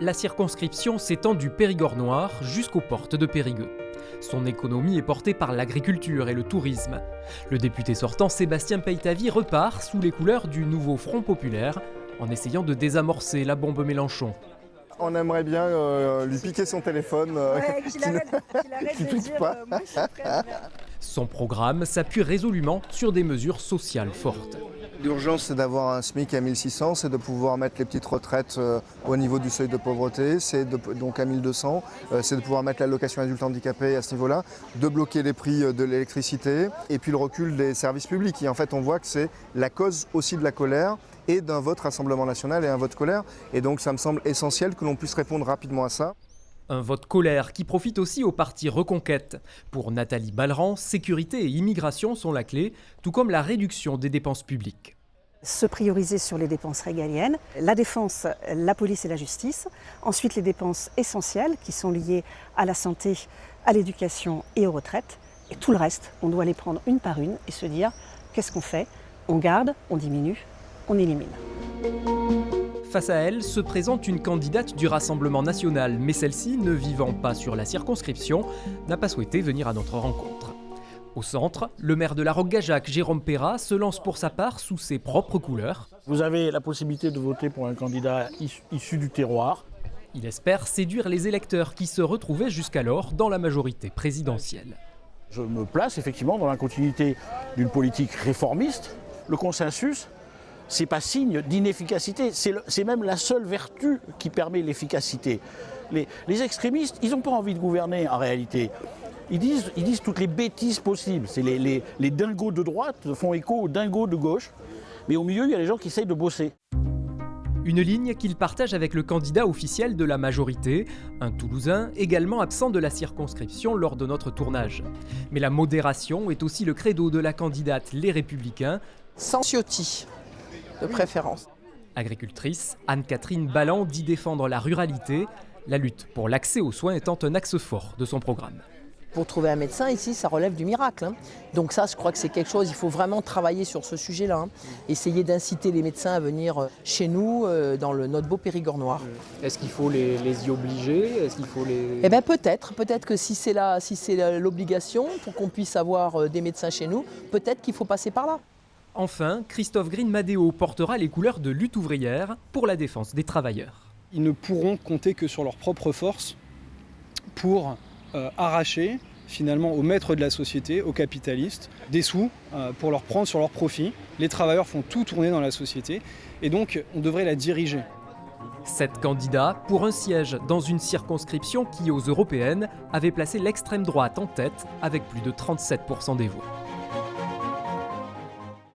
la circonscription s'étend du Périgord noir jusqu'aux portes de Périgueux. Son économie est portée par l'agriculture et le tourisme. Le député sortant Sébastien Peytavy repart sous les couleurs du nouveau Front populaire en essayant de désamorcer la bombe Mélenchon. On aimerait bien lui piquer son téléphone, qu'il arrête de dire moi je suis prêt à faire. Son programme s'appuie résolument sur des mesures sociales fortes. L'urgence, c'est d'avoir un SMIC à 1600, c'est de pouvoir mettre les petites retraites au niveau du seuil de pauvreté, donc à 1200, c'est de pouvoir mettre l'allocation adulte handicapé à ce niveau-là, de bloquer les prix de l'électricité et puis le recul des services publics. Et en fait, on voit que c'est la cause aussi de la colère et d'un vote Rassemblement national et un vote colère. Et donc, ça me semble essentiel que l'on puisse répondre rapidement à ça. Un vote colère qui profite aussi au parti Reconquête. Pour Nathalie Balleran, sécurité et immigration sont la clé, tout comme la réduction des dépenses publiques. Se prioriser sur les dépenses régaliennes, la défense, la police et la justice. Ensuite, les dépenses essentielles qui sont liées à la santé, à l'éducation et aux retraites. Et tout le reste, on doit les prendre une par une et se dire qu'est-ce qu'on fait? On garde, on diminue, on élimine. Face à elle se présente une candidate du Rassemblement national, mais celle-ci, ne vivant pas sur la circonscription, n'a pas souhaité venir à notre rencontre. Au centre, le maire de la Roque-Gageac, Jérôme Perra, se lance pour sa part sous ses propres couleurs. Vous avez la possibilité de voter pour un candidat issu du terroir. Il espère séduire les électeurs qui se retrouvaient jusqu'alors dans la majorité présidentielle. Je me place effectivement dans la continuité d'une politique réformiste. Le consensus, c'est pas signe d'inefficacité, c'est même la seule vertu qui permet l'efficacité. Les extrémistes, ils n'ont pas envie de gouverner en réalité. Ils disent toutes les bêtises possibles. C'est les dingos de droite font écho aux dingos de gauche, mais au milieu, il y a les gens qui essayent de bosser. Une ligne qu'il partage avec le candidat officiel de la majorité, un Toulousain également absent de la circonscription lors de notre tournage. Mais la modération est aussi le credo de la candidate Les Républicains. Sans Ciotti, de préférence. Agricultrice, Anne-Catherine Balland dit défendre la ruralité, la lutte pour l'accès aux soins étant un axe fort de son programme. Pour trouver un médecin ici, ça relève du miracle. Donc ça, je crois que c'est quelque chose, il faut vraiment travailler sur ce sujet-là. Essayer d'inciter les médecins à venir chez nous, dans notre beau Périgord noir. Est-ce qu'il faut les y obliger? Est-ce qu'il faut les... Eh bien peut-être que si c'est l'obligation pour qu'on puisse avoir des médecins chez nous, peut-être qu'il faut passer par là. Enfin, Christophe Green-Madéo portera les couleurs de Lutte ouvrière pour la défense des travailleurs. Ils ne pourront compter que sur leurs propres forces pour arracher finalement aux maîtres de la société, aux capitalistes, des sous pour leur prendre sur leur profit. Les travailleurs font tout tourner dans la société et donc on devrait la diriger. 7 candidats pour un siège dans une circonscription qui, aux européennes, avait placé l'extrême droite en tête avec plus de 37% des voix.